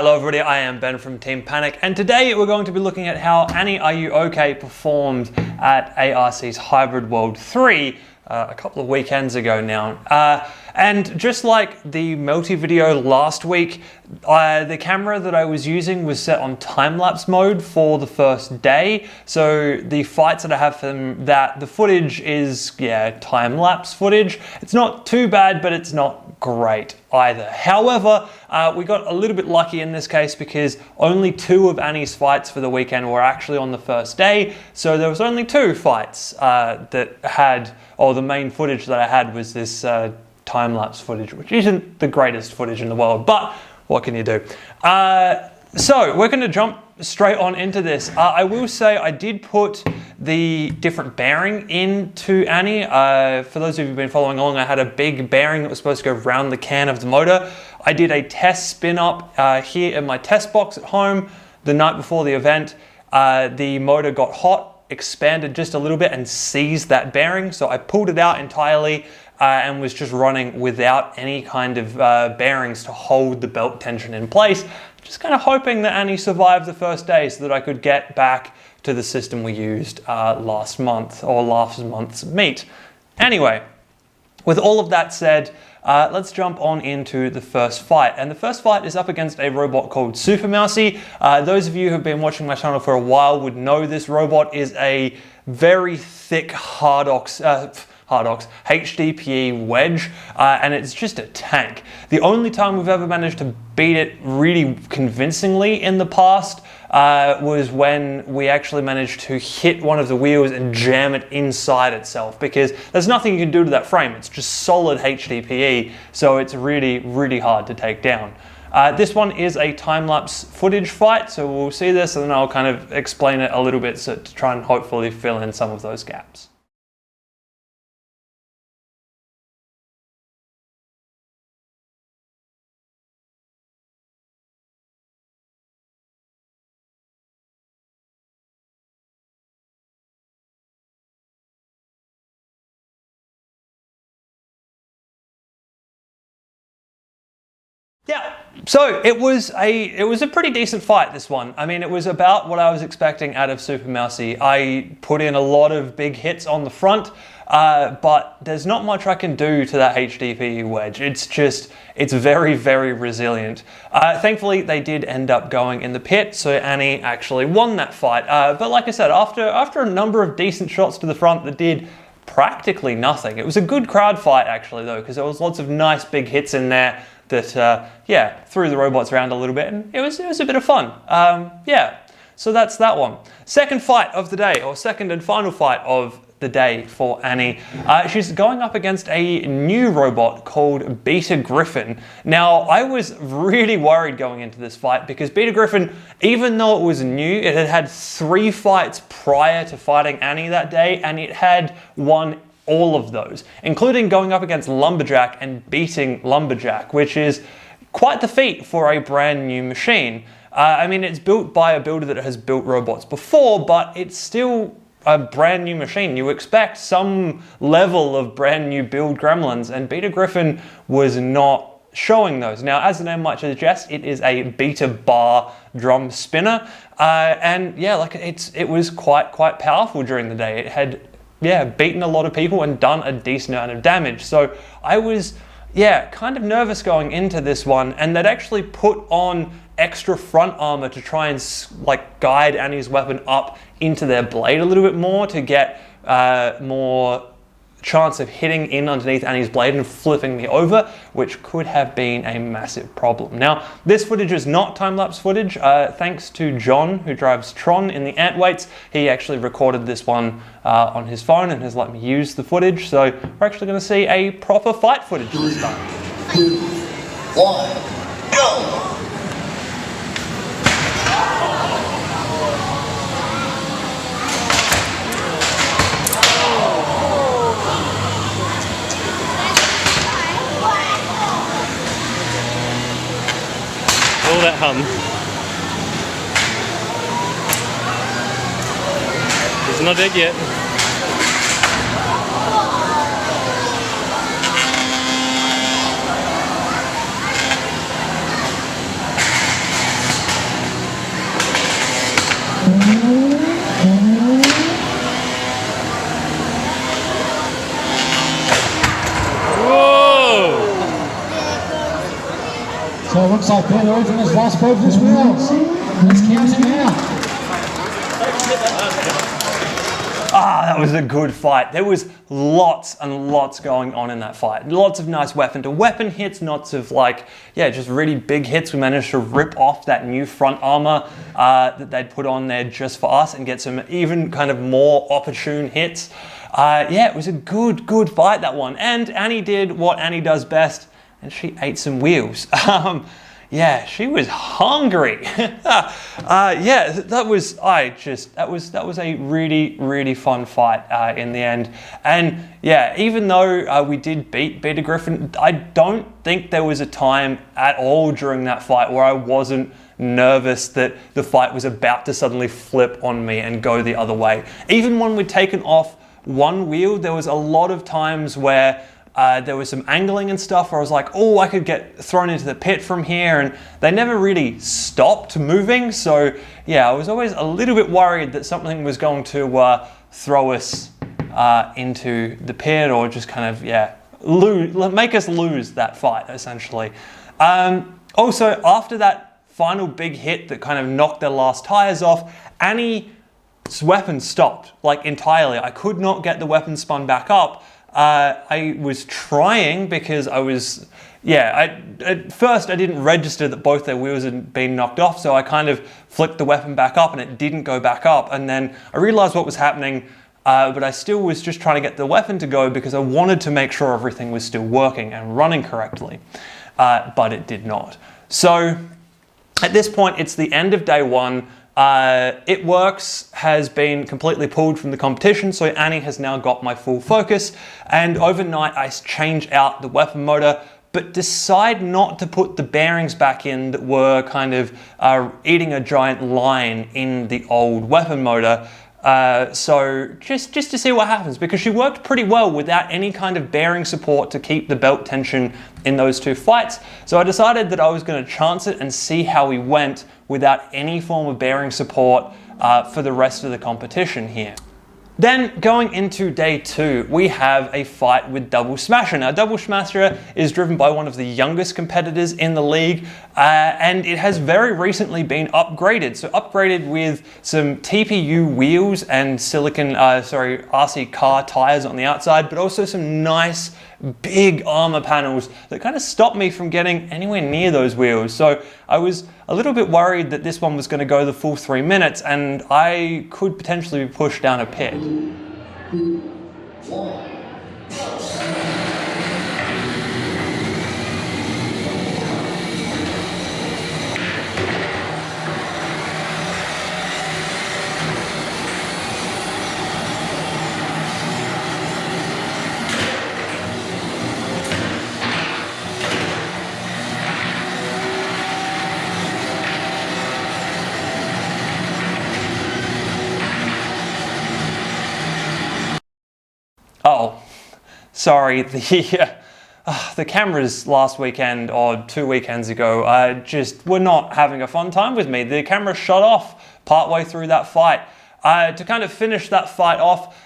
Hello everybody, I am Ben from Team Panic, and today we're going to be looking at how Annie Are You OK performed at ARCs Hybrid World 3 a couple of weekends ago now. And just like the Melty video last week, the camera that I was using was set on time-lapse mode for the first day. So the fights that I have from that, the footage is, time-lapse footage. It's not too bad, but it's not great either. However, we got a little bit lucky in this case because only 2 of Annie's fights for the weekend were actually on the first day. So there was only 2 fights that had, or the main footage that I had was this time-lapse footage, which isn't the greatest footage in the world, but what can you do? So we're going to jump straight on into this. I will say I did put the different bearing into Annie. For those of you who've been following along, I had a big bearing that was supposed to go around the can of the motor. I did a test spin up here in my test box at home the night before the event. The motor got hot, expanded just a little bit and seized that bearing. So I pulled it out entirely and was just running without any kind of bearings to hold the belt tension in place. Just kind of hoping that Annie survived the first day so that I could get back to the system we used last month or last month's meet. Anyway, with all of that said, let's jump on into the first fight. And the first fight is up against a robot called Super Mousey. Those of you who have been watching my channel for a while would know this robot is a very thick HardOx HDPE wedge, and it's just a tank. The only time we've ever managed to beat it really convincingly in the past was when we actually managed to hit one of the wheels and jam it inside itself, because there's nothing you can do to that frame. It's just solid HDPE, so it's really, really hard to take down. This one is a time-lapse footage fight, so we'll see this and then I'll kind of explain it a little bit to try and hopefully fill in some of those gaps. Yeah, so it was a pretty decent fight, this one. I mean, it was about what I was expecting out of Super Mousey. I put in a lot of big hits on the front, but there's not much I can do to that HDPE wedge. It's very, very resilient. Thankfully, they did end up going in the pit, so Annie actually won that fight. But like I said, after a number of decent shots to the front that did practically nothing. It was a good crowd fight, actually, though, because there was lots of nice big hits in there that threw the robots around a little bit, and it was a bit of fun. So that's that one. Second fight of the day, or second and final fight of the day for Annie. She's going up against a new robot called Griffin. Now, I was really worried going into this fight because Griffin, even though it was new, it had had 3 fights prior to fighting Annie that day, and it had won all of those, including going up against Lumberjack and beating Lumberjack, which is quite the feat for a brand new machine. I mean, it's built by a builder that has built robots before, but it's still a brand new machine. You expect some level of brand new build gremlins, and Griffin was not showing those. Now, as the name might suggest, it is a beta bar drum spinner, and yeah, like it was quite powerful during the day. It had beaten a lot of people and done a decent amount of damage. So I was, kind of nervous going into this one, and they'd actually put on extra front armor to try and guide Annie's weapon up into their blade a little bit more to get more chance of hitting in underneath Annie's blade and flipping me over, which could have been a massive problem. Now, this footage is not time-lapse footage. Thanks to John, who drives Tron in the Antweights. He actually recorded this one on his phone and has let me use the footage. So we're actually going to see a proper fight footage this time. 3, 2, 1, go! All that hum. It's not dead yet. outside pit origin has lost both his wheels. Let's count him out. That was a good fight. There was lots and lots going on in that fight. Lots of nice weapon-to-weapon hits, lots of just really big hits. We managed to rip off that new front armor that they'd put on there just for us and get some even kind of more opportune hits. It was a good fight, that one. And Annie did what Annie does best, and she ate some wheels. She was hungry. That was a really fun fight in the end. And even though we did beat Griffin, I don't think there was a time at all during that fight where I wasn't nervous that the fight was about to suddenly flip on me and go the other way. Even when we'd taken off one wheel, there was a lot of times where there was some angling and stuff where I was like, oh, I could get thrown into the pit from here, and they never really stopped moving. So I was always a little bit worried that something was going to throw us into the pit, or just kind of make us lose that fight, essentially. Also, after that final big hit that kind of knocked their last tires off, Annie's weapon stopped entirely. I could not get the weapon spun back up. I was trying because at first I didn't register that both their wheels had been knocked off, so I kind of flicked the weapon back up and it didn't go back up, and then I realized what was happening, but I still was just trying to get the weapon to go because I wanted to make sure everything was still working and running correctly, but it did not. So at this point, it's the end of day one. It Works has been completely pulled from the competition, so Annie has now got my full focus, and overnight I change out the weapon motor, but decide not to put the bearings back in that were kind of eating a giant line in the old weapon motor. So just to see what happens, because she worked pretty well without any kind of bearing support to keep the belt tension in those two fights. So I decided that I was going to chance it and see how we went without any form of bearing support for the rest of the competition here. Then going into day two, we have a fight with Double Smasher. Now, Double Smasher is driven by one of the youngest competitors in the league, and it has very recently been upgraded. So upgraded with some TPU wheels and RC car tires on the outside, but also some nice big armor panels that kind of stopped me from getting anywhere near those wheels. So I was a little bit worried that this one was going to go the full 3 minutes and I could potentially be pushed down a pit. Oh, sorry, the cameras last weekend or 2 weekends ago just were not having a fun time with me. The camera shut off partway through that fight. To kind of finish that fight off,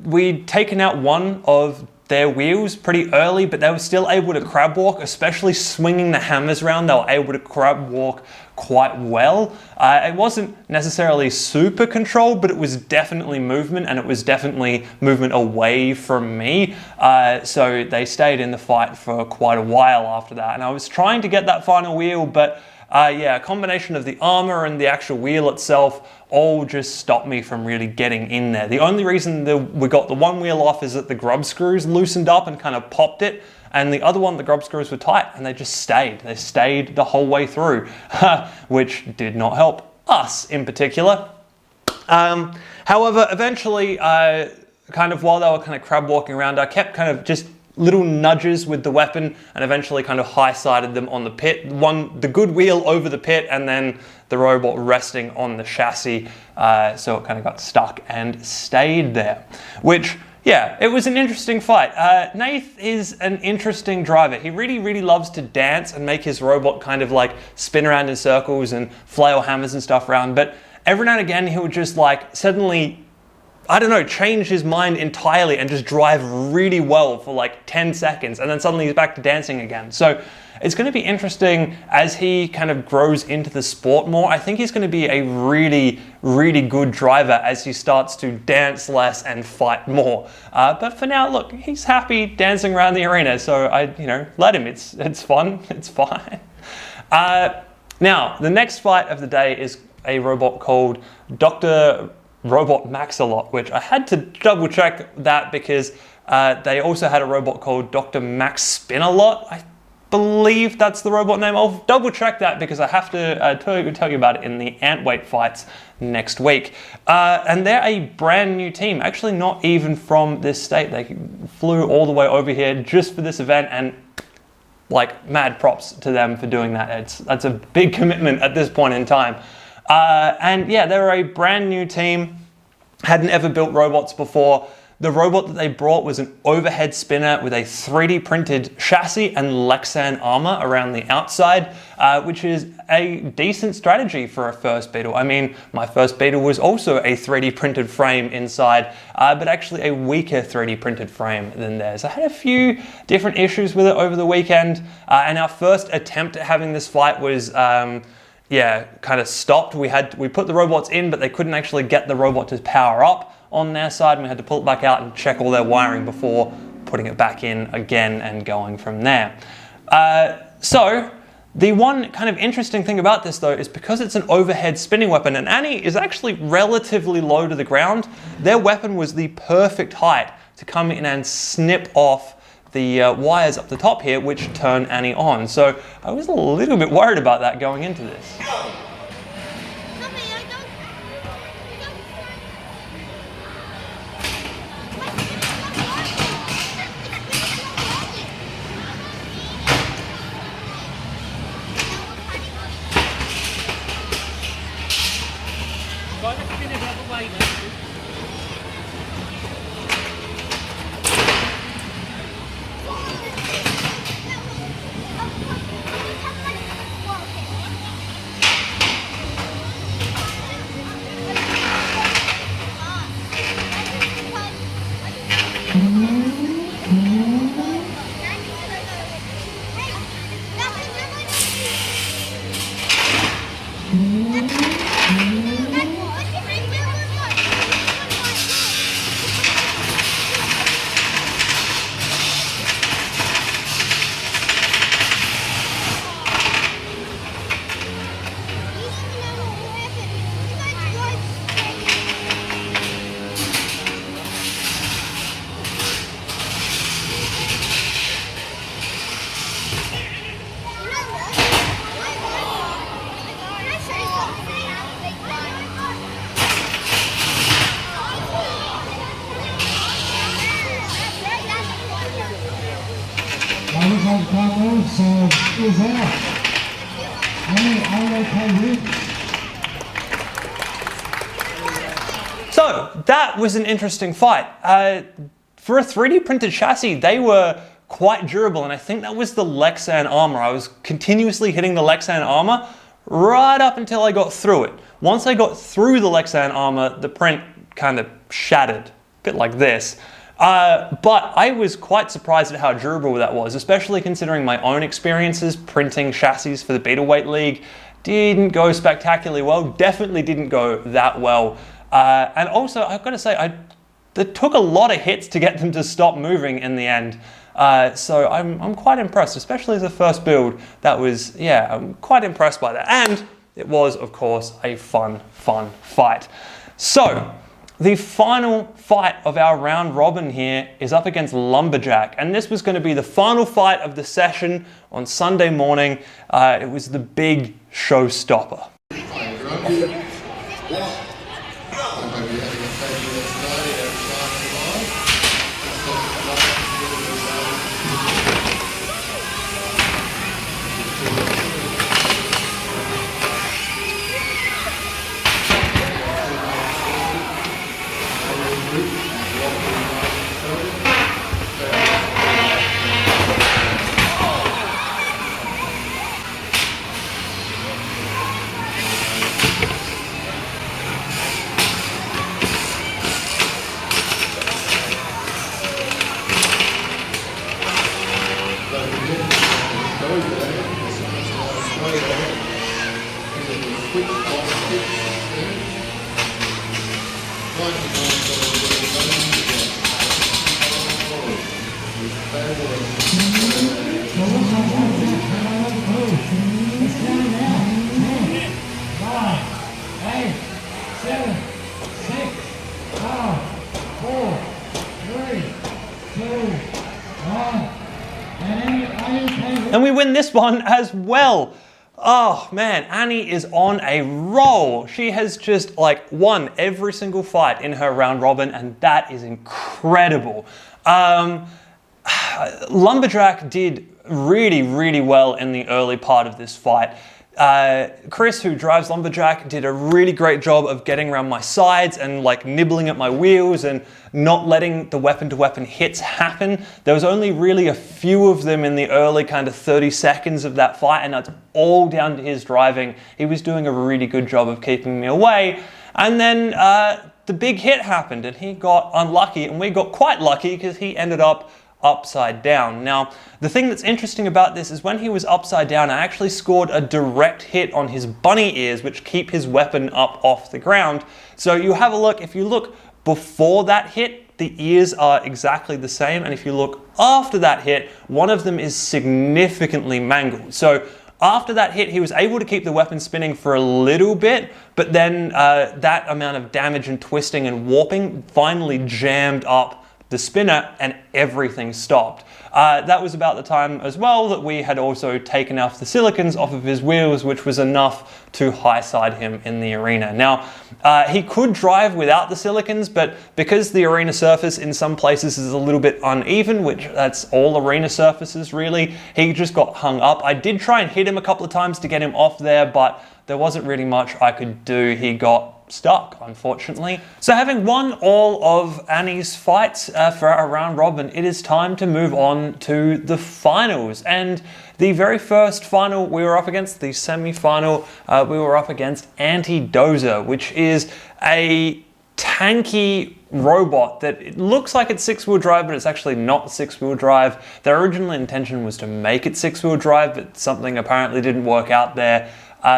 we'd taken out one of their wheels pretty early, but they were still able to crab walk, especially swinging the hammers around. They were able to crab walk quite well. It wasn't necessarily super controlled, but it was definitely movement, and it was definitely movement away from me. So they stayed in the fight for quite a while after that. And I was trying to get that final wheel, but a combination of the armor and the actual wheel itself all just stopped me from really getting in there. The only reason that we got the one wheel off is that the grub screws loosened up and kind of popped it, and the other one, the grub screws were tight and they just stayed. They stayed the whole way through, which did not help us in particular. However, eventually, kind of while they were kind of crab walking around, I kept kind of just little nudges with the weapon and eventually kind of high-sided them on the pit. The good wheel over the pit and then the robot resting on the chassis. So it kind of got stuck and stayed there, which, yeah, it was an interesting fight. Nath is an interesting driver. He really loves to dance and make his robot kind of like spin around in circles and flail hammers and stuff around. But every now and again, he would just like suddenly I don't know, change his mind entirely and just drive really well for like 10 seconds, and then suddenly he's back to dancing again. So it's going to be interesting as he kind of grows into the sport more. I think he's going to be a really, really good driver as he starts to dance less and fight more. But for now, look, he's happy dancing around the arena, so let him. It's fun. It's fine. Now, the next fight of the day is a robot called DrRoboMaxAlot, which I had to double check that because they also had a robot called DrMaxSpinAlot. I believe that's the robot name. I'll double check that because I have to tell you about it in the ant weight fights next week. And they're a brand new team, actually not even from this state. They flew all the way over here just for this event, and like mad props to them for doing that. That's a big commitment at this point in time. And yeah, they're a brand new team, hadn't ever built robots before. The robot that they brought was an overhead spinner with a 3D printed chassis and Lexan armor around the outside, which is a decent strategy for a first Beetle. I mean, my first Beetle was also a 3D printed frame inside, but actually a weaker 3D printed frame than theirs. I had a few different issues with it over the weekend, and our first attempt at having this fight was kind of stopped. We put the robots in, but they couldn't actually get the robot to power up on their side, and we had to pull it back out and check all their wiring before putting it back in again and going from there. So the one kind of interesting thing about this though is because it's an overhead spinning weapon, and Annie is actually relatively low to the ground, their weapon was the perfect height to come in and snip off the wires up the top here, which turn Annie on. So I was a little bit worried about that going into this. So that was an interesting fight. For a 3D printed chassis, they were quite durable, and I think that was the Lexan armor. I was continuously hitting the Lexan armor right up until I got through it. Once I got through the Lexan armor, the print kind of shattered, a bit like this. But I was quite surprised at how durable that was, especially considering my own experiences printing chassis for the Beetle Weight League. Didn't go spectacularly well, definitely didn't go that well. And also, I've got to say, it took a lot of hits to get them to stop moving in the end. So I'm quite impressed, especially as a first build. That was, I'm quite impressed by that. And it was, of course, a fun fight. So the final fight of our round robin here is up against Lumberjack. And this was going to be the final fight of the session on Sunday morning. It was the big showstopper. And we win this one as well. Oh man, Annie is on a roll. She has just like won every single fight in her round robin, and that is incredible. Lumberjack did really well in the early part of this fight. Chris, who drives Lumberjack, did a really great job of getting around my sides and like nibbling at my wheels and not letting the weapon-to-weapon hits happen. There was only really a few of them in the early kind of 30 seconds of that fight, and that's all down to his driving. He was doing a really good job of keeping me away. And then the big hit happened and he got unlucky, and we got quite lucky because he ended up upside down. Now, the thing that's interesting about this is when he was upside down, I actually scored a direct hit on his bunny ears, which keep his weapon up off the ground. So you have a look, if you look before that hit, the ears are exactly the same, and if you look after that hit, one of them is significantly mangled. So after that hit, he was able to keep the weapon spinning for a little bit, but then that amount of damage and twisting and warping finally jammed up the spinner and everything stopped. That was about the time as well that we had also taken off the silicons off of his wheels, which was enough to high side him in the arena. Now, he could drive without the silicons, but because the arena surface in some places is a little bit uneven, which that's all arena surfaces really, he just got hung up. I did try and hit him a couple of times to get him off there, but there wasn't really much I could do. He got stuck, unfortunately. So having won all of Annie's fights for our round robin, it is time to move on to the finals. And the very first final we were up against, the semi-final, we were up against Dozer, which is a tanky robot that it looks like it's 6-wheel drive, but it's actually not 6-wheel drive. Their original intention was to make it 6-wheel drive, but something apparently didn't work out there.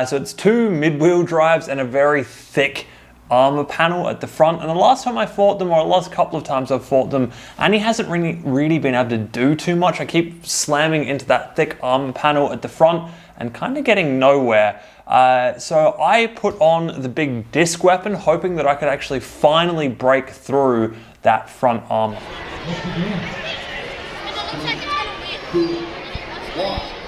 So it's 2 mid-wheel drives and a very thick armor panel at the front. And the last time I fought them, or the last couple of times I've fought them, Annie hasn't really been able to do too much. I keep slamming into that thick armor panel at the front and kind of getting nowhere. So I put on the big disc weapon, hoping that I could actually finally break through that front armor. 2, 1.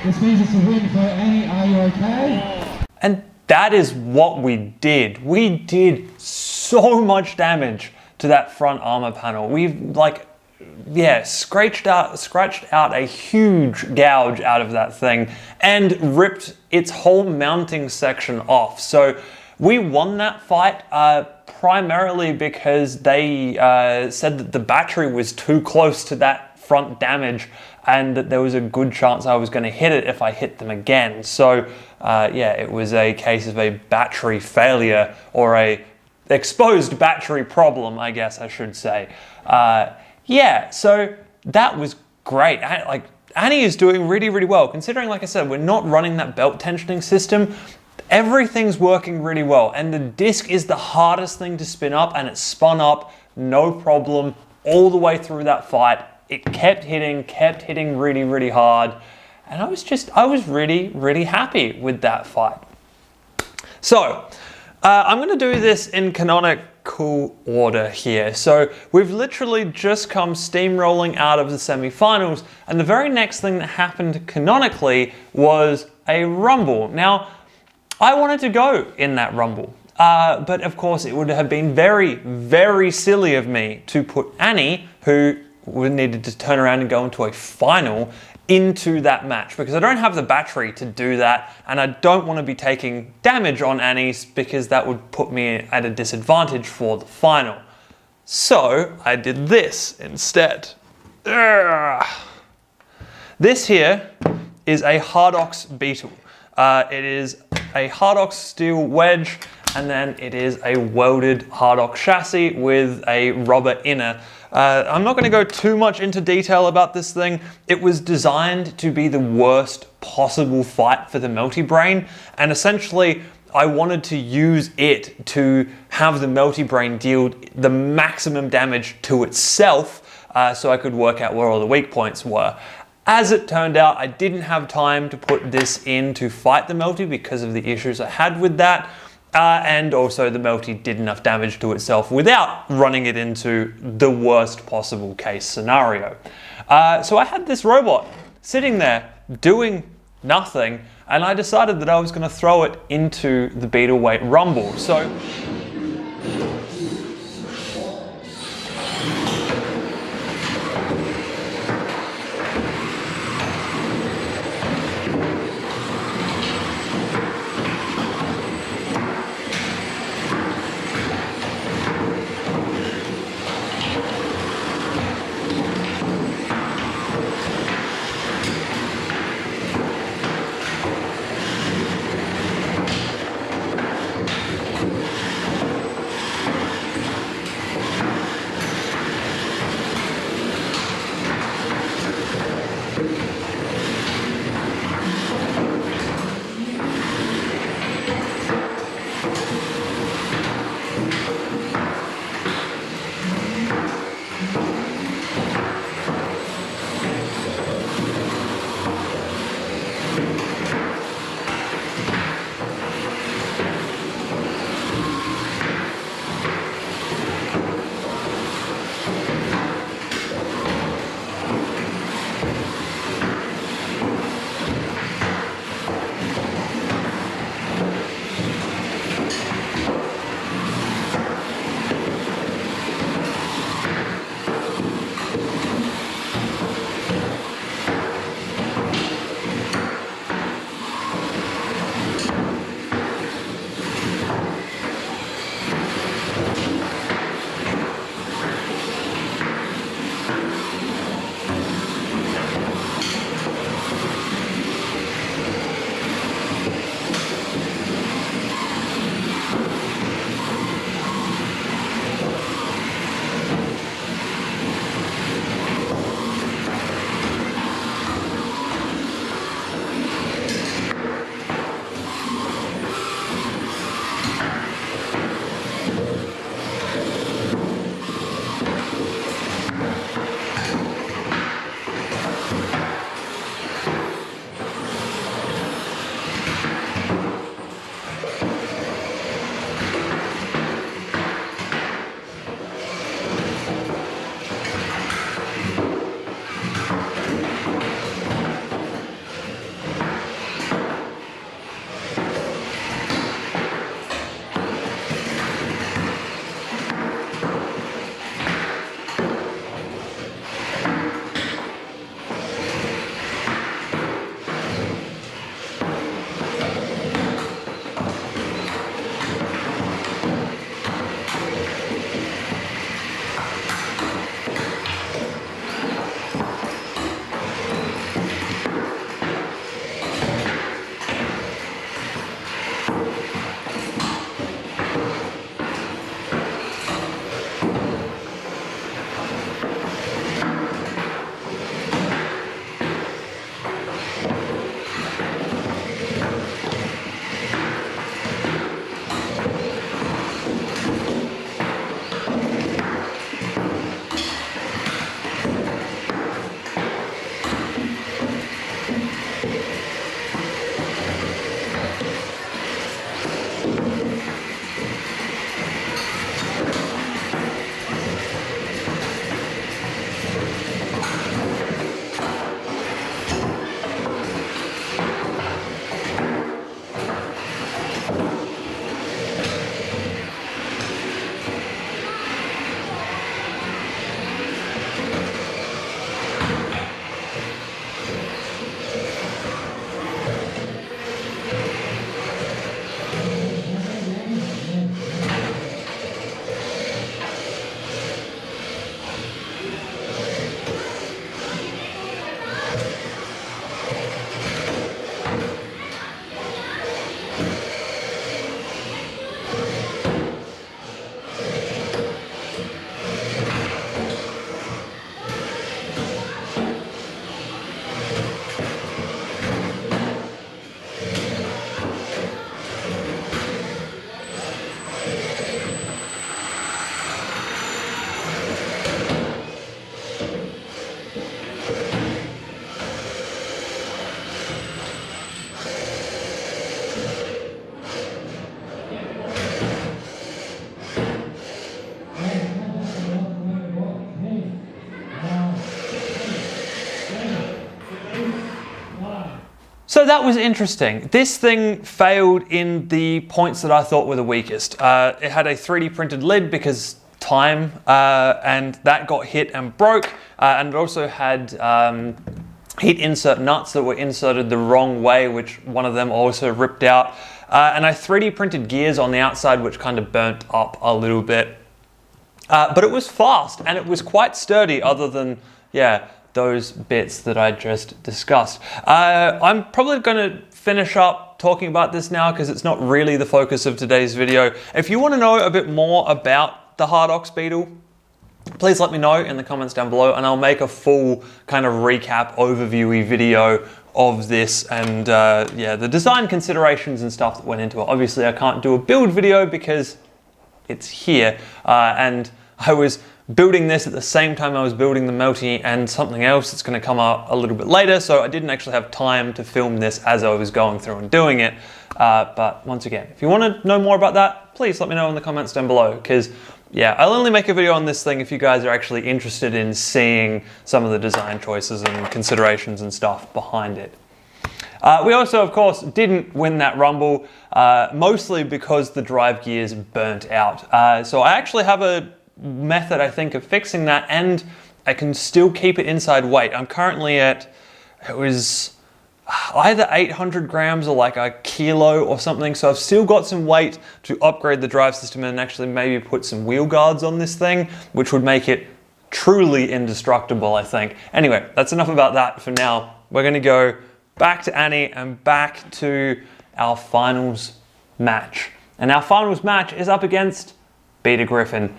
This means it's a win for Annie. Are you okay? And that is what we did. We did so much damage to that front armor panel. We've scratched out a huge gouge out of that thing and ripped its whole mounting section off. So we won that fight primarily because they said that the battery was too close to that front damage and that there was a good chance I was going to hit it if I hit them again. So it was a case of a battery failure or a exposed battery problem, I guess I should say. Yeah, so that was great. Like, Annie is doing really, really well. Considering, like I said, we're not running that belt tensioning system, everything's working really well. And the disc is the hardest thing to spin up, and it spun up, no problem, all the way through that fight. It kept hitting really, really hard. And I was really, really happy with that fight. So, I'm gonna do this in canonical order here. So we've literally just come steamrolling out of the semi-finals, and the very next thing that happened canonically was a rumble. Now, I wanted to go in that rumble, but of course it would have been very, very silly of me to put Annie, who needed to turn around and go into a final, into that match, because I don't have the battery to do that, and I don't want to be taking damage on Annie's because that would put me at a disadvantage for the final. So I did this instead. This here is a Hardox Beetle. It is a Hardox steel wedge, and then it is a welded Hardox chassis with a rubber inner. I'm not going to go too much into detail about this thing. It was designed to be the worst possible fight for the Melty Brain, and essentially I wanted to use it to have the Melty Brain deal the maximum damage to itself, so I could work out where all the weak points were. As it turned out, I didn't have time to put this in to fight the Melty because of the issues I had with that. And also the Melty did enough damage to itself without running it into the worst possible case scenario. So I had this robot sitting there doing nothing, and I decided that I was going to throw it into the Beetle Weight Rumble. So So that was interesting. This thing failed in the points that I thought were the weakest. It had a 3D printed lid because time, and that got hit and broke. And it also had heat insert nuts that were inserted the wrong way, which one of them also ripped out. And I 3D printed gears on the outside, which kind of burnt up a little bit. But it was fast and it was quite sturdy, other than, yeah, those bits that I just discussed. I'm probably going to finish up talking about this now because it's not really the focus of today's video. If you want to know a bit more about the Hardox Beetle, please let me know in the comments down below and I'll make a full kind of recap overview-y video of this and yeah, the design considerations and stuff that went into it. Obviously I can't do a build video because it's here and I was building this at the same time I was building the Melty and something else that's going to come up a little bit later, so I didn't actually have time to film this as I was going through and doing it. But once again, if you want to know more about that, please let me know in the comments down below, because yeah, I'll only make a video on this thing if you guys are actually interested in seeing some of the design choices and considerations and stuff behind it. We also, of course, didn't win that rumble, mostly because the drive gears burnt out. So I actually have a method, I think, of fixing that, and I can still keep it inside weight. I'm currently at, it was either 800 grams or like a kilo or something, so I've still got some weight to upgrade the drive system and actually maybe put some wheel guards on this thing, which would make it truly indestructible, I think. Anyway, that's enough about that for now. We're going to go back to Annie and back to our finals match. And our finals match is up against Beta Griffin.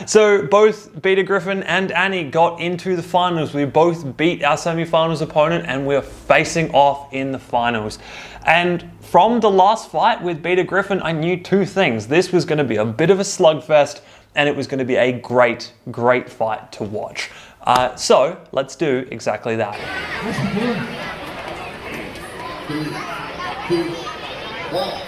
So both Beta Griffin and Annie got into the finals. We both beat our semi-finals opponent and we're facing off in the finals. And from the last fight with Beta Griffin, I knew two things. This was going to be a bit of a slugfest and it was going to be a great, great fight to watch. So let's do exactly that. 3, 2, 1.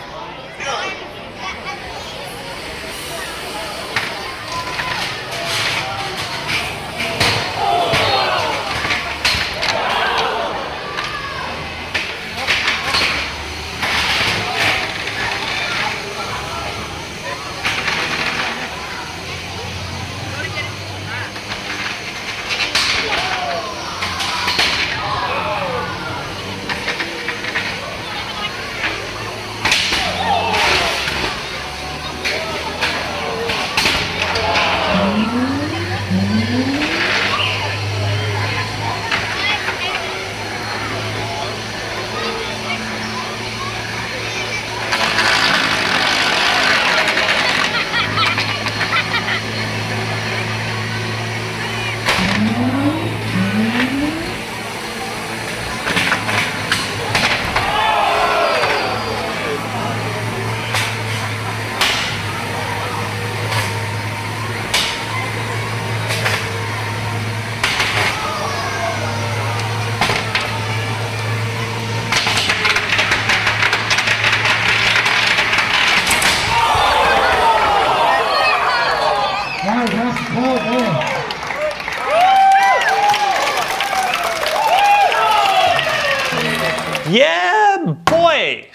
Yeah, boy!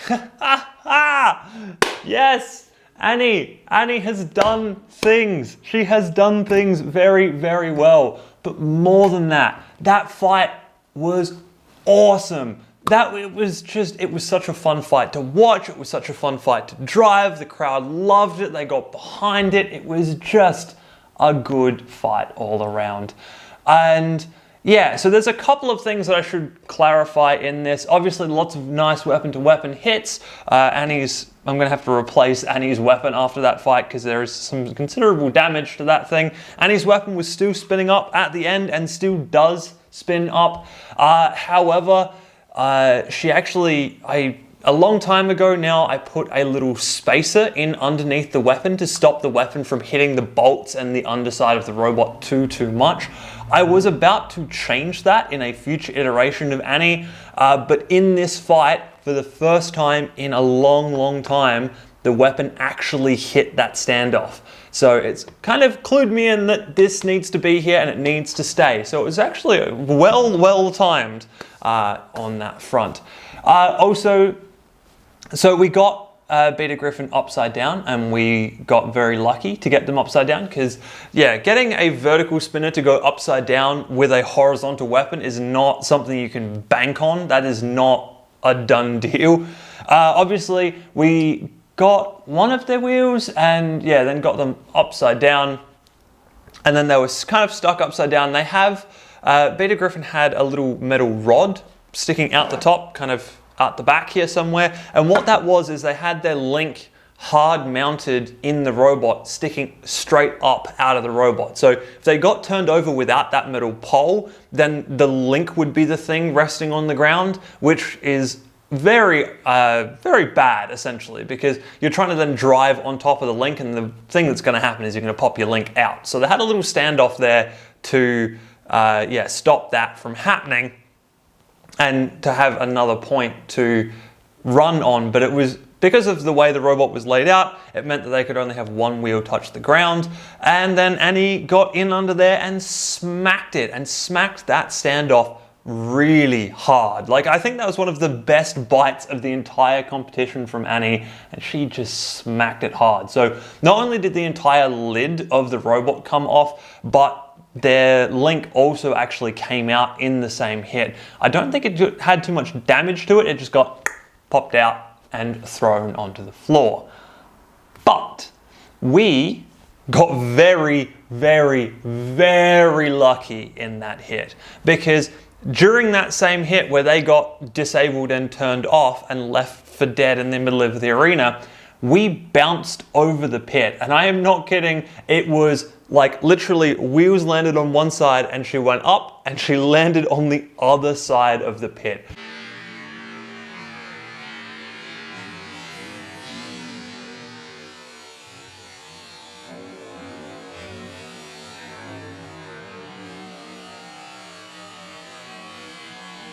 Yes, Annie has done things. She has done things very, very well. But more than that, that fight was awesome. It was such a fun fight to watch. It was such a fun fight to drive. The crowd loved it. They got behind it. It was just a good fight all around. And yeah, so there's a couple of things that I should clarify in this. Obviously, lots of nice weapon-to-weapon hits. I'm going to have to replace Annie's weapon after that fight because there is some considerable damage to that thing. Annie's weapon was still spinning up at the end and still does spin up. However, she actually, a long time ago now, I put a little spacer in underneath the weapon to stop the weapon from hitting the bolts and the underside of the robot too much. I was about to change that in a future iteration of Annie, but in this fight, for the first time in a long time, the weapon actually hit that standoff. So it's kind of clued me in that this needs to be here and it needs to stay. So it was actually well timed on that front. So we got Beta Griffin upside down, and we got very lucky to get them upside down because, yeah, getting a vertical spinner to go upside down with a horizontal weapon is not something you can bank on. That is not a done deal. Obviously, we got one of their wheels and, yeah, then got them upside down, and then they were kind of stuck upside down. They have, Beta Griffin had a little metal rod sticking out the top, kind of at the back here somewhere, and what that was is they had their link hard mounted in the robot, sticking straight up out of the robot. So if they got turned over without that metal pole, then the link would be the thing resting on the ground, which is very bad essentially, because you're trying to then drive on top of the link, and the thing that's going to happen is you're going to pop your link out. So they had a little standoff there to stop that from happening, and to have another point to run on. But it was because of the way the robot was laid out, it meant that they could only have one wheel touch the ground. And then Annie got in under there and smacked that standoff really hard. Like, I think that was one of the best bites of the entire competition from Annie, and she just smacked it hard. So not only did the entire lid of the robot come off, but their link also actually came out in the same hit. I don't think it had too much damage to it. It just got popped out and thrown onto the floor. But we got very, very, very lucky in that hit, because during that same hit where they got disabled and turned off and left for dead in the middle of the arena, we bounced over the pit. And I am not kidding. It was like literally wheels landed on one side and she went up and she landed on the other side of the pit.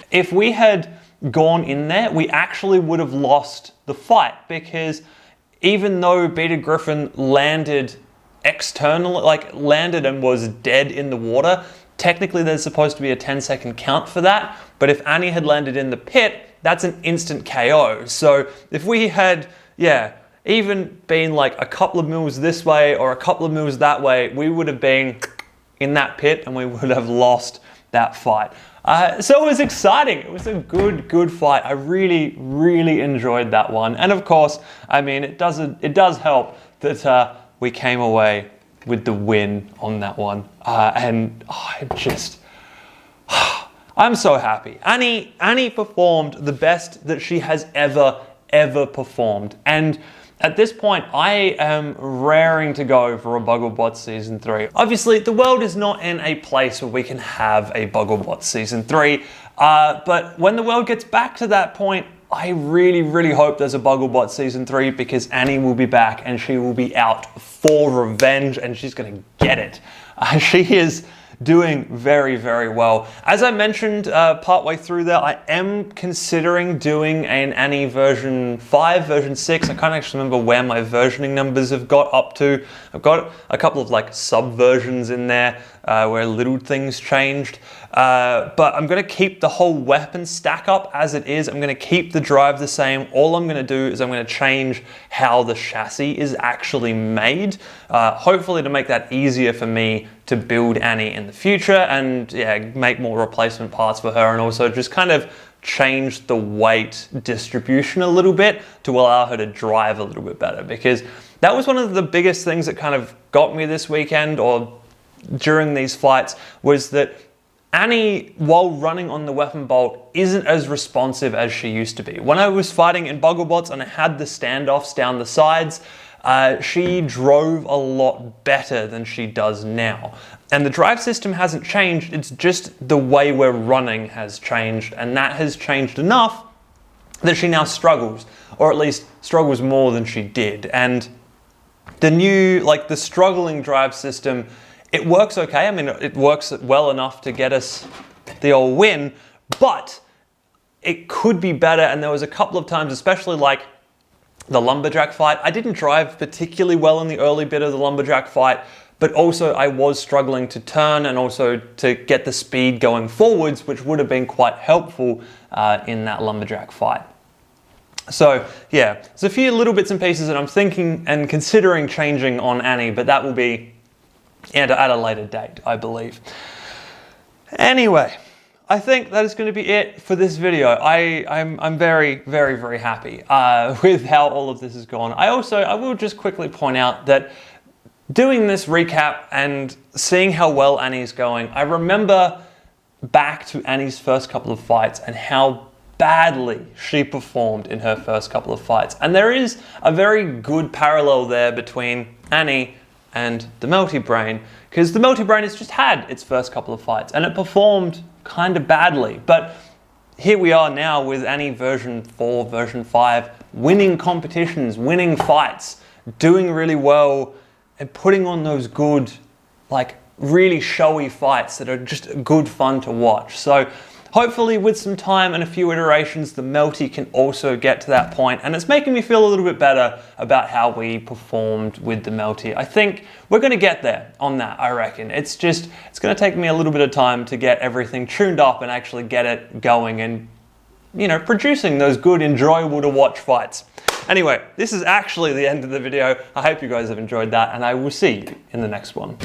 If we had gone in there, we actually would have lost the fight, because even though Beta Griffin landed externally, like landed and was dead in the water, technically there's supposed to be a 10-second count for that. But if Annie had landed in the pit, that's an instant KO. So if we had, even been like a couple of moves this way or a couple of moves that way, we would have been in that pit and we would have lost that fight. So it was exciting. It was a good fight. I really, really enjoyed that one. And of course, I mean, it does help that we came away with the win on that one. I'm so happy. Annie performed the best that she has ever performed. And at this point, I am raring to go for a Bugglebot Season 3. Obviously, the world is not in a place where we can have a Bugglebot Season 3, but when the world gets back to that point, I really, really hope there's a Bugglebot Season 3, because Annie will be back and she will be out for revenge, and she's gonna get it. She is doing very, very well. As I mentioned partway through there, I am considering doing an Annie version 5, version 6. I can't actually remember where my versioning numbers have got up to. I've got a couple of like sub-versions in there where little things changed. But I'm going to keep the whole weapon stack up as it is. I'm going to keep the drive the same. All I'm going to do is I'm going to change how the chassis is actually made, hopefully to make that easier for me to build Annie in the future, and make more replacement parts for her, and also just kind of change the weight distribution a little bit to allow her to drive a little bit better, because that was one of the biggest things that kind of got me this weekend or during these fights, was that Annie, while running on the weapon bolt, isn't as responsive as she used to be. When I was fighting in Bugglebots and I had the standoffs down the sides, she drove a lot better than she does now. And the drive system hasn't changed, it's just the way we're running has changed, and that has changed enough that she now struggles, or at least struggles more than she did. And the new, like the struggling drive system, it works okay. I mean, it works well enough to get us the old win, but it could be better. And there was a couple of times, especially like the Lumberjack fight, I didn't drive particularly well in the early bit of the Lumberjack fight, but also I was struggling to turn and also to get the speed going forwards, which would have been quite helpful in that Lumberjack fight. So yeah, there's a few little bits and pieces that I'm thinking and considering changing on Annie, but that will be at a later date, I believe. Anyway, I think that is going to be it for this video. I'm very, very, very happy with how all of this has gone. I will just quickly point out that doing this recap and seeing how well Annie's going, I remember back to Annie's first couple of fights and how badly she performed in her first couple of fights. And there is a very good parallel there between Annie and the Melty Brain, because the Melty Brain has just had its first couple of fights and it performed kind of badly. But here we are now with Annie version 4, version 5, winning competitions, winning fights, doing really well, and putting on those good, like really showy fights that are just good fun to watch. So hopefully with some time and a few iterations, the Melty can also get to that point, and it's making me feel a little bit better about how we performed with the Melty. I think we're going to get there on that, I reckon. It's going to take me a little bit of time to get everything tuned up and actually get it going and, you know, producing those good, enjoyable to watch fights. Anyway, this is actually the end of the video. I hope you guys have enjoyed that, and I will see you in the next one.